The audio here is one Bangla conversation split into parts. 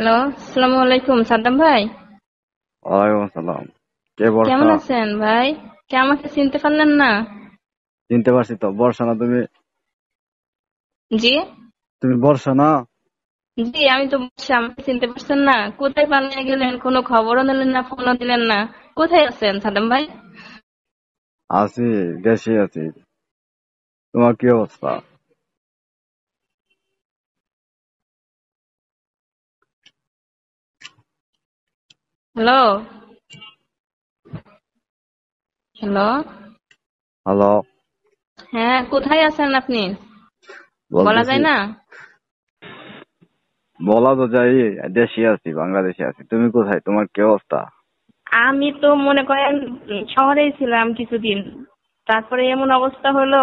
হ্যালো, আসসালামু আলাইকুম সাদ্দাম ভাই। ওয়ালাইকুম আসসালাম। কে কেমন বর্ষা? আছেন ভাই? কে আমাকে চিনতে পারলেন না? চিনতে পারছি তো। বর্ষা না তুমি? জি। তুমি বর্ষা না? জি, আমি তো বলছি আমাকে চিনতে পারছেন না। কোথায় পালিয়ে গেলেন? কোনো খবরও নিলেন না, ফোনও দিলেন না। কোথায় আছেন সাদ্দাম ভাই? আছি, দেশে আছি। তোমার কি অবস্থা? Hello, hello. হ্যালো। হ্যাঁ, কোথায় আছেন আপনি? বলা বলতেছি, যায় না? বলা তো যাই। দেশে আছি, বাংলাদেশে আছি। তুমি কোথায়? তোমার কি অবস্থা? আমি তো মনে করেন শহরেই ছিলাম কিছুদিন। তারপরে এমন অবস্থা হলো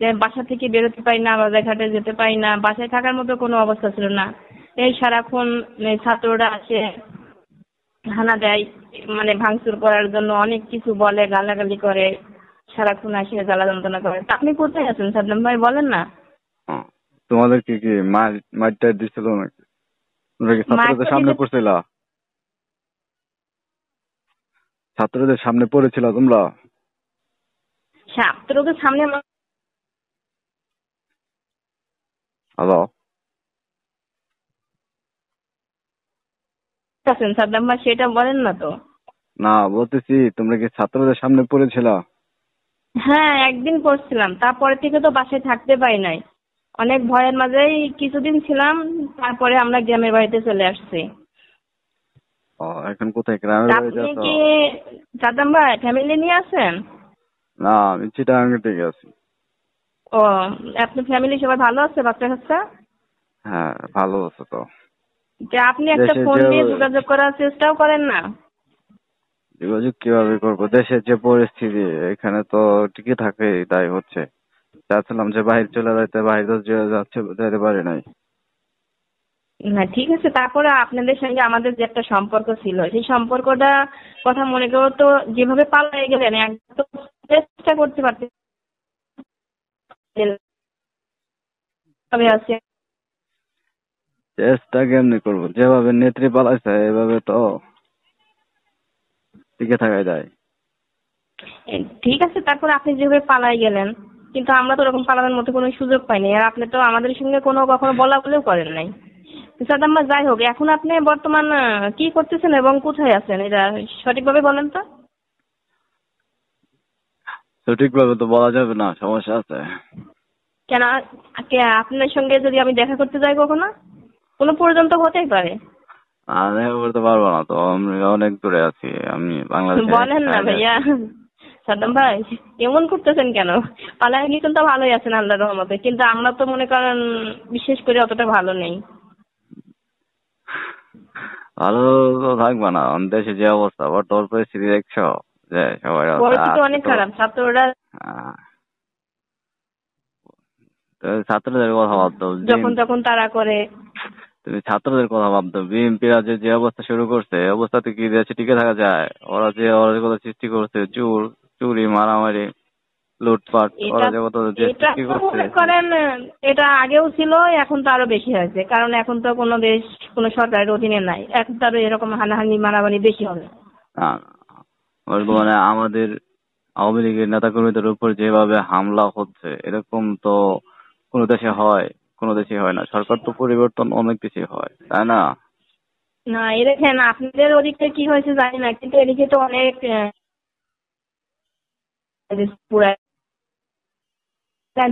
যে বাসা থেকে বেরোতে পারি না, বাজার ঘাটে যেতে পারি না, বাসায় থাকার মতো কোনো অবস্থা ছিল না। এই সারাক্ষণ ছাত্ররা আসে, হানা দেয়, মানে ভাঙচুর করার জন্য অনেক কিছু বলে, গালাগালি করে, সারাক্ষণ আসে জ্বালা যন্ত্রণা করে। তা আপনি কোথায় আছেন সাদ্দাম ভাই, বলেন না। হ্যাঁ। তোমাদের কি মাইট দিছিল নাকি? তোমরা কি মার ছাত্রদের তো সামনে দিতে, পড়ছিলা? ছাত্রদের সামনে পড়েছিল তোমরা? ছাত্রদের সামনে হ্যালো। আছেন সাদ্দাম ভাই, সেটা বলেন না তো। না, বলতেছি তোমরা কি ছাত্রদের সামনে পড়েছিলা? হ্যাঁ, একদিন পড়ছিলাম, তারপরে থেকে তো বাসায় থাকতে পারি নাই। অনেক ভয়ের মাঝেই কিছুদিন ছিলাম, তারপরে আমরা গ্রামের বাড়িতে চলে আসছি। ও, এখন কোথায়? গ্রামের তা বাড়িতে আপনি আছো? কি সাদ্দাম ভাই ফ্যামিলি নিয়ে আছেন? না, আমি চিটাগাং থেকে আছি। ও, আপনার ফ্যামিলি সবাই ভালো আছে, বাচ্চা কাচ্চা? হ্যাঁ, ভালো আছো তো। যে আপনি একটা দেশে ফোন যে দিয়ে যোগাযোগ করার চেষ্টাও করেন না। যোগাযোগ কিভাবে করবো? দেশের যে পরিস্থিতি, এখানে তো টিকে থাকে, তাই হচ্ছে। চাচ্ছিলাম যে বাইরে চলে যাইতে, বাইরে তো যাচ্ছে, যেতে পারি নাই। না ঠিক আছে, তারপরে আপনাদের সঙ্গে আমাদের যে একটা সম্পর্ক ছিল, সেই সম্পর্কটা কথা মনে করো তো, যেভাবে পালিয়ে গেলেন একদম চেষ্টা করতে পারতেন আছে। চেষ্টা কেমনি করবো? যেভাবে নেত্রী পালাইছে এভাবে তো টিকে থাকাই যায়। ঠিক আছে, তারপরে আপনি যেভাবে পালাই গেলেন, কিন্তু আমরা তো ওরকম পালানোর মতো কোনো সুযোগ পাইনি, আর আপনি তো আমাদের সঙ্গে কোনো কখনো বলা বলেও করেন নাই। সাদাম্মা, যাই হোক, এখন আপনি বর্তমান কি করতেছেন এবং কোথায় আছেন, এটা সঠিকভাবে বলেন তো। সঠিকভাবে তো বলা যাবে না, সমস্যা আছে। কেন? আপনার সঙ্গে যদি আমি দেখা করতে যাই কখনো, কোনো প্রয়োজন তো হতেই পারে। আর দেখা করতে পারবো না তো, আমি অনেক দূরে আছি। আমি বাংলাদেশের এক বলেন না সাইডে ভাইয়া। আছি। সাদ্দাম ভাই, এমন করতেছেন কেন? পালায় গেছেন তো ভালোই আছেন আল্লাহর রহমতে, কিন্তু আমরা তো মনে করেন বিশেষ করে অতটা ভালো নেই। ভালো তো থাকবে না, আমাদের দেশে যে অবস্থা, বর্তমান পরিস্থিতি দেখছো, যে সবাই পরিস্থিতি আজকে অনেক তো খারাপ, ছাত্ররা আহ, তো ছাত্রদের কথা ভাবতো। যখন তখন তাড়া করে। তুমি ছাত্রদের কথা ভাবতো। বিএনপিরা যে যে অবস্থা শুরু করছে, এই অবস্থাতে কি দেশে টিকে থাকা যায়? ওরা যে অরাজকতা সৃষ্টি করছে, চুরি, মারামারি, লুটপাট, এটা ওরা যে কত দেশ এটা সৃষ্টি তো করছে। মনে করেন এটা আগেও ছিল, এখন তো আরো বেশি হয়েছে, কারণ এখন তো কোনো দেশ কোনো সরকারের অধীনে নাই, এখন তো আরো এরকম হানাহানি মারামারি বেশি হবে। আহ, বর্তমানে আমাদের আওয়ামী লীগের নেতাকর্মীদের উপর যেভাবে হামলা হচ্ছে, এরকম তো কোনো দেশে হয়? কোনো দেশে হয় না। সরকার তো পরিবর্তন অনেক দেশে হয়, তাই না? না, এখানে আপনাদের ওদিকে কি হয়েছে জানি না, কিন্তু এদিকে তো অনেক পুরা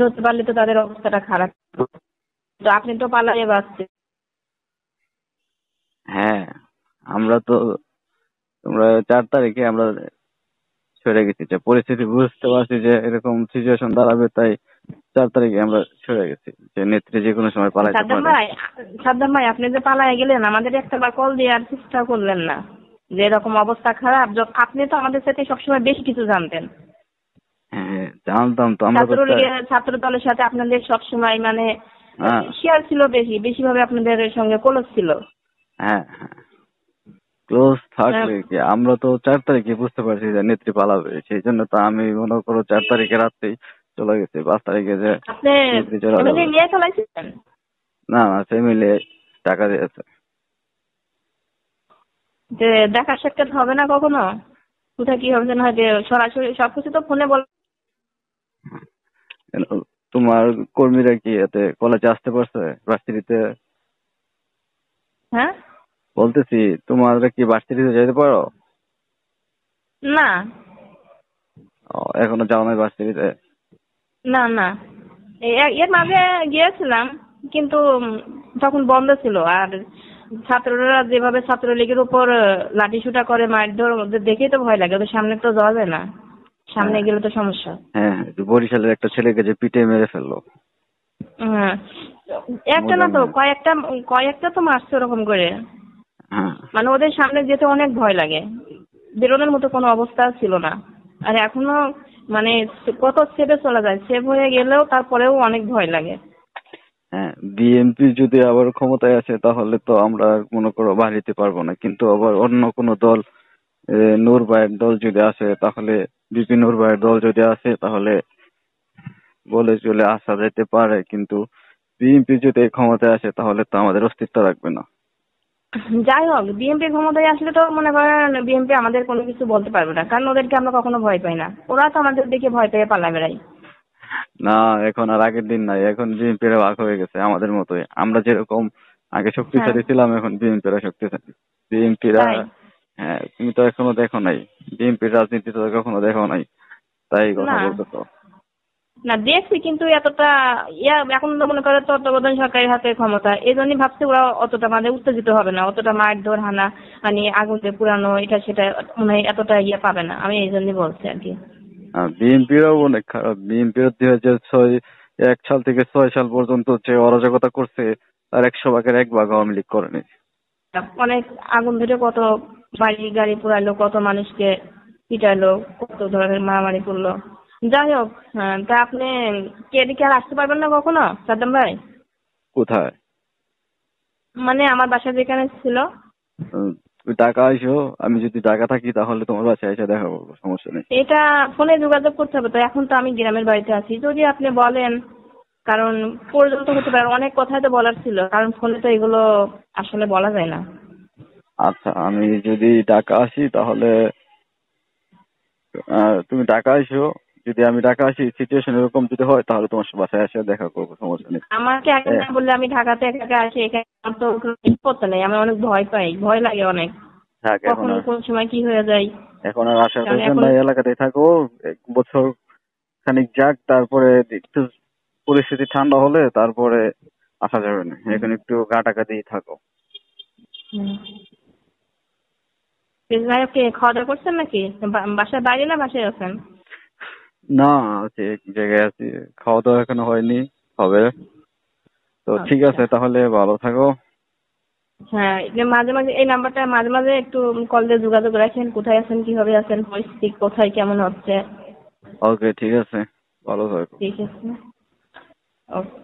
হতে পারলে তো তাদের অবস্থাটা খারাপ। তো আপনি তো পালায়ে বাঁচছেন। হ্যাঁ, আমরা তো, তোমরা 4 তারিখে আমরা সরে গেছি, যে পরিস্থিতি বুঝতে পারছি যে এরকম সিচুয়েশন দাঁড়াবে, তাই 4 তারিখে আমরা সরে গেছি, যে নেত্রী যে কোনো সময় পালাইতে সাদ্দাম পারে। ভাই, সাদ্দাম ভাই, আপনি যে পালায়ে গেলেন, আমাদের একটা বার কল দেওয়ার চেষ্টা করলেন না? যে এরকম অবস্থা খারাপ, আপনি তো আমাদের সাথে সবসময় বেশি কিছু জানতেন। হ্যাঁ, জানতাম তো, আমরা তো ছাত্রলীগের ছাত্র দলের সাথে আপনাদের সবসময় মানে হ্যাঁ, শেয়ার ছিল, বেশিভাবে আপনাদের সঙ্গে ক্লোজ ছিল। হ্যাঁ, হ্যাঁ, ক্লোজ আহ, থাকলে কি? আমরা তো 4 তারিখে বুঝতে পারছি যে নেত্রী পালাবে, সেই জন্য তো আমি মনে করো 4 তারিখে রাত্রেই চলে গেছি, 5 তারিখে যে আপনি নেত্রী চলে ফ্যামিলি যাবে। নিয়ে চলাইছিলেন? না, না, ফ্যামিলি টাকা দিয়েছে। যে দেখা সাক্ষাৎ হবে না কখনো? কোথায় কি হবে না হয় যে সরাসরি সবকিছু তো ফোনে বল। কেন, তোমার কর্মীরা কি এতে কলেজে আসতে পারছে ভার্সিটিতে? হ্যাঁ, বলতেছি তোমরা কি ভার্সিটিতে যেতে পারো? না এখনো যাও নাই ভার্সিটিতে? না না, এর মাঝে গিয়েছিলাম, কিন্তু তখন বন্ধ ছিল। আর ছাত্ররা যেভাবে ছাত্রলীগের উপর লাঠিসোঁটা করে মারধর, ওদের দেখেই তো ভয় লাগে। ওদের সামনে তো যাওয়া যায় না, সামনে হ্যাঁ গেলে তো সমস্যা। হ্যাঁ, যে বরিশালের একটা ছেলেকে যে পিটে মেরে ফেললো। হ্যাঁ, একটা না মজার তো না? কয়েকটা, কয়েকটা তো মারছে ওরকম করে। হ্যাঁ মানে ওদের সামনে যেতে অনেক ভয় লাগে, বেরোনোর মতো কোনো অবস্থা ছিল না। আর এখনো মানে কত সেভে চলে যায়, সেভ হয়ে গেলেও তারপরেও অনেক ভয় লাগে। হ্যাঁ, বিএনপি যদি আবার ক্ষমতায় আসে তাহলে তো আমরা আর মনে করো বাড়িতে পারবো না, কিন্তু আবার অন্য কোনো দল, নূর ভাইয়ের দল যদি আসে তাহলে, বিপি নূর ভাইয়ের দল যদি আসে তাহলে বলে চলে আসা যেতে পারে, কিন্তু বিএনপি যদি ক্ষমতায় আসে তাহলে তো আমাদের অস্তিত্ব রাখবে না। যাই হোক, বিএনপি ক্ষমতায় আসলে তো মনে করেন বিএনপি আমাদের কোনো কিছু বলতে পারবে না, কারণ ওদেরকে আমরা কখনো ভয় পাই না। ওরা তো আমাদের দেখে ভয় পেয়ে পালা বেড়ায়। না, এখন আর আগের দিন নাই, এখন বিএনপিরা ভাগ হয়ে গেছে আমাদের মতোই। আমরা যেরকম আগে হ্যাঁ, শক্তিশালী ছিলাম, এখন বিএনপিরা শক্তিশালী। বিএনপিরা, তাই হ্যাঁ তুমি তো এখনো দেখো নাই, বিএনপির রাজনীতি তো কখনো দেখো নাই, তাই এই কথা না বলতেছো। না দেখছি, কিন্তু এতটা এখন তো মনে করে তত্ত্বাবধান সরকারের হাতে ক্ষমতা, এই জন্যই ভাবছি ওরা অতটা মানে উত্তেজিত হবে না, অতটা মারধর হানা মানে আগুন দিয়ে পুরানো এটা সেটা মনে হয় এতটা পাবে না। আমি এই জন্যই বলছি আর কি। বিএনপিরাও অনেক খারাপ। বিএনপির 2001 সাল থেকে 6 সাল পর্যন্ত যে অরাজকতা করছে তার 100 ভাগের 1 ভাগ আওয়ামী লীগ করেনি। অনেক আগুন ধরে কত বাড়ি গাড়ি পুরাইলো, কত মানুষকে পিটাইলো, কত ধরনের মারামারি করলো। যাই হোক, তা আপনি কি এদিকে আর আসতে পারবেন না কখনো সাদ্দাম ভাই? কোথায়? মানে আমার বাসা যেখানে ছিল। তুমি ঢাকা আইসো, আমি যদি ঢাকা থাকি তাহলে তোমার বাসায় এসে দেখা করবো, সমস্যা নেই। এটা ফোনে যোগাযোগ করতে হবে তো, এখন তো আমি গ্রামের বাড়িতে আছি। যদি আপনি বলেন, কারণ পর্যন্ত হতে পারে, অনেক কথাই তো বলার ছিল, কারণ ফোনে তো এগুলো আসলে বলা যায় না। আচ্ছা, আমি যদি ঢাকা আসি তাহলে তুমি ঢাকা আইসো। যদি আমি ঢাকা আসি, সিচুয়েশন এরকম যদি হয় তাহলে তোমার বাসায় এসে দেখা করবো, সমস্যা নেই। আমাকে আগে এ, না বললে, আমি ঢাকাতে একা একা আসি, এখানে আমার তো কোনো নিরাপত্তা নেই। আমি অনেক ভয় পাই, ভয় লাগে অনেক, থাক এখন কখন আর, কোন সময় কি হয়ে যায়। এখন আর আসার কারণ দরকার এখন নাই, এলাকাতেই থাকো। 1 বছর খানিক যাক, তারপরে একটু পরিস্থিতি ঠান্ডা হলে তারপরে আসা যাবে না, এখন একটু গা টাকা দিয়ে থাকো। যাই হোক, খাওয়া দাওয়া করছেন নাকি? বাসার বাইরে না বাসায় আছেন? না, হচ্ছে এক জায়গায় আছি, খাওয়া দাওয়া এখনো হয়নি, হবে। তো ঠিক আচ্ছা, আছে, তাহলে ভালো থাকো। হ্যাঁ, যে মাঝে মাঝে এই নাম্বারটা মাঝে মাঝে একটু কল দিয়ে যোগাযোগ রাখেন, কোথায় আছেন, কিভাবে আছেন, পরিস্থিতি কোথায় কেমন হচ্ছে। ওকে, ঠিক আছে, ভালো থাকো। ঠিক আছে, ওকে।